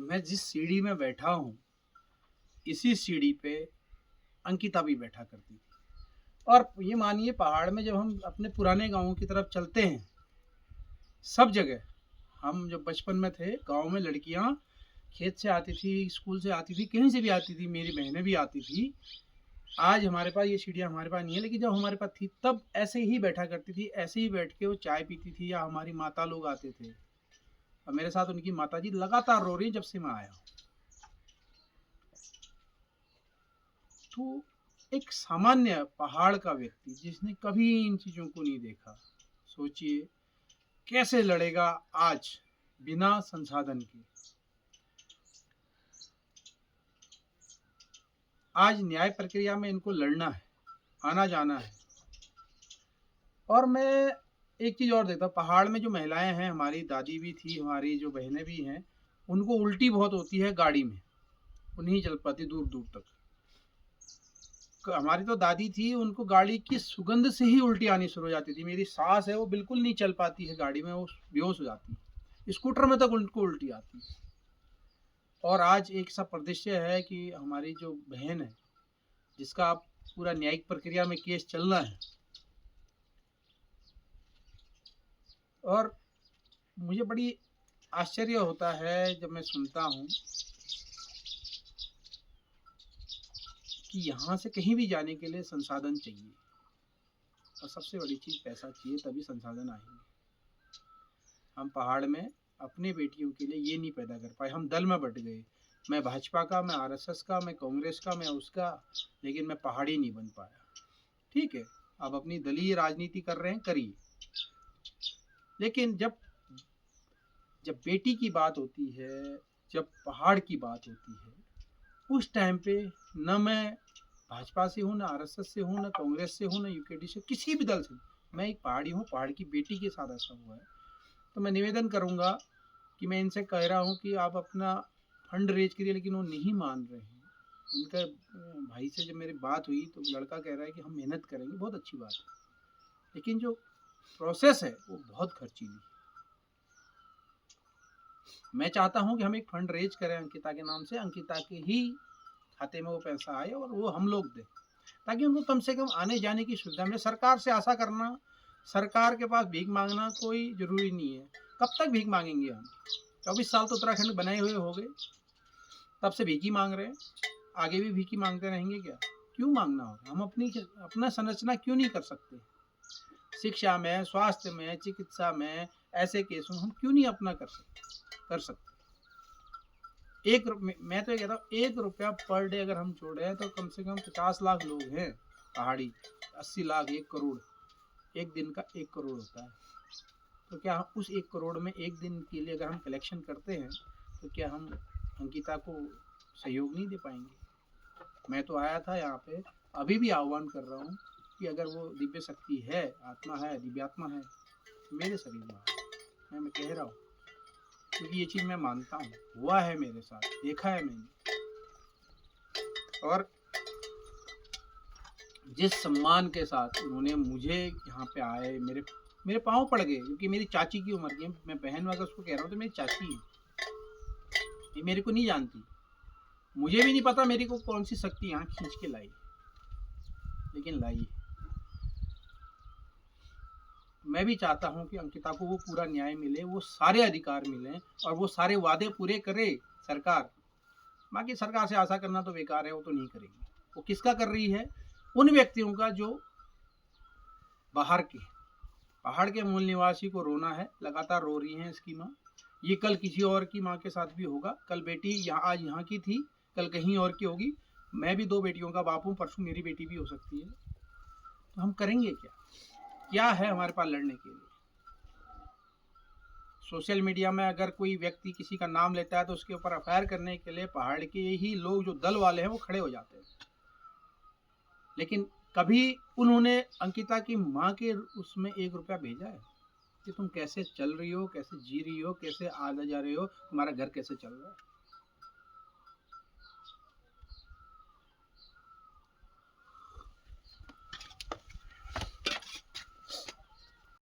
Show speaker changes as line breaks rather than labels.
मैं जिस सीढ़ी में बैठा हूँ, इसी सीढ़ी पे अंकिता भी बैठा करती थी। और ये मानिए पहाड़ में जब हम अपने पुराने गाँव की तरफ चलते हैं, सब जगह हम जब बचपन में थे, गाँव में लड़कियाँ खेत से आती थी, स्कूल से आती थी, कहीं से भी आती थी, मेरी बहनें भी आती थी। आज हमारे पास ये सीढ़ियाँ हमारे पास नहीं है, लेकिन जब हमारे पास थी तब ऐसे ही बैठा करती थी, ऐसे ही बैठ के वो चाय पीती थी या हमारी माता लोग आते थे। और मेरे साथ उनकी माताजी लगातार रो रही हैं जब से मैं आया हूँ। तो एक सामान्य पहाड़ का व्यक्ति जिसने कभी इन चीज़ों को नहीं देखा, सोचिए कैसे लड़ेगा आज बिना संसाधन के। आज न्याय प्रक्रिया में इनको लड़ना है, आना जाना है। और मैं एक चीज़ और देखता हूँ, पहाड़ में जो महिलाएं हैं, हमारी दादी भी थी, हमारी जो बहनें भी हैं, उनको उल्टी बहुत होती है गाड़ी में, वो नहीं चल पाती दूर दूर तक। हमारी तो दादी थी, उनको गाड़ी की सुगंध से ही उल्टी आनी शुरू हो जाती थी। मेरी सास है, वो बिल्कुल नहीं चल पाती है गाड़ी में, वो बेहोश हो जाती है, स्कूटर में तक उनको उल्टी आती है। और आज एक सा परिदृश्य है कि हमारी जो बहन है, जिसका पूरा न्यायिक प्रक्रिया में केस चलना है, और मुझे बड़ी आश्चर्य होता है जब मैं सुनता हूँ कि यहाँ से कहीं भी जाने के लिए संसाधन चाहिए, और सबसे बड़ी चीज़ पैसा चाहिए, तभी संसाधन आएंगे। हम पहाड़ में अपने बेटियों के लिए ये नहीं पैदा कर पाए, हम दल में बट गए। मैं भाजपा का, मैं आरएसएस का, मैं कांग्रेस का, मैं उसका, लेकिन मैं पहाड़ी नहीं बन पाया। ठीक है, आप अपनी दलीय राजनीति कर रहे हैं, करिए, लेकिन जब जब बेटी की बात होती है, जब पहाड़ की बात होती है, उस टाइम पे न मैं भाजपा से हूँ, न आरएसएस से हूँ, न कांग्रेस से हूँ, न यूकेडी से, किसी भी दल से। मैं एक पहाड़ी हूँ, पहाड़ की बेटी के साथ ऐसा हुआ है। तो मैं निवेदन करूँगा कि मैं इनसे कह रहा हूँ कि आप अपना फंड रेज करिए, लेकिन वो नहीं मान रहे हैं। उनका भाई से जब मेरी बात हुई तो लड़का कह रहा है कि हम मेहनत करेंगे, बहुत अच्छी बात है, लेकिन जो प्रोसेस है वो बहुत खर्चीली है। मैं चाहता हूँ कि हम एक फंड रेज करें अंकिता के नाम से, अंकिता के ही खाते में वो पैसा आए और वो हम लोग दें, ताकि उनको कम से कम आने जाने की सुविधा मिले। सरकार से आशा करना, सरकार के पास भीख मांगना कोई ज़रूरी नहीं है। कब तक भीख मांगेंगे हम? 24 साल तो उत्तराखंड बनाए हुए हो गए, तब से भीख ही मांग रहे हैं, आगे भी भीख ही मांगते रहेंगे क्या? क्यों मांगना होगा? हम अपना संरचना क्यों नहीं कर सकते? शिक्षा में, स्वास्थ्य में, चिकित्सा में, ऐसे केसों में हम क्यों नहीं अपना कर सकते? मैं तो ये कहता हूँ, 1 रुपया पर डे अगर हम जोड़े तो कम से कम 50 लाख लोग हैं पहाड़ी, 80 लाख, 1 करोड़, एक दिन का 1 करोड़ होता है। तो क्या हम उस 1 करोड़ में एक दिन के लिए अगर हम कलेक्शन करते हैं, तो क्या हम अंकिता को सहयोग नहीं दे पाएंगे? मैं तो आया था यहाँ पे, अभी भी आह्वान कर रहा हूँ कि अगर वो दिव्य शक्ति है, आत्मा है, दिव्यात्मा है, मेरे शरीर में मैं कह रहा हूँ, क्योंकि ये चीज़ मैं मानता हूँ, हुआ है मेरे साथ, देखा है मैंने। और जिस सम्मान के साथ उन्होंने मुझे यहाँ पे आए, मेरे पाँव पड़ गए, क्योंकि मेरी चाची की उम्र की, मैं बहन अगर उसको कह रहा हूँ तो मेरी चाची है, ये मेरे को नहीं जानती, मुझे भी नहीं पता मेरी को कौन सी शक्ति यहाँ खींच के लाई, लेकिन लाई। मैं भी चाहता हूँ कि अंकिता को वो पूरा न्याय मिले, वो सारे अधिकार मिलें, और वो सारे वादे पूरे करे सरकार। बाकी सरकार से आशा करना तो बेकार है, वो तो नहीं करेगी। वो किसका कर रही है? उन व्यक्तियों का जो बाहर के, पहाड़ के मूल निवासी को रोना है, लगातार रो रही हैं इसकी माँ। ये कल किसी और की माँ के साथ भी होगा। कल बेटी आज यहाँ की थी, कल कहीं और की होगी। मैं भी 2 बेटियों का बाप हूँ, परसों मेरी बेटी भी हो सकती है। तो हम करेंगे क्या? क्या है हमारे पास लड़ने के लिए? सोशल मीडिया में अगर कोई व्यक्ति किसी का नाम लेता है तो उसके ऊपर एफआईआर करने के लिए पहाड़ के ही लोग, जो दल वाले हैं, वो खड़े हो जाते हैं। लेकिन कभी उन्होंने अंकिता की माँ के उसमें 1 रुपया भेजा है कि तुम कैसे चल रही हो, कैसे जी रही हो, कैसे आ जा रहे हो, तुम्हारा घर कैसे चल रहा है?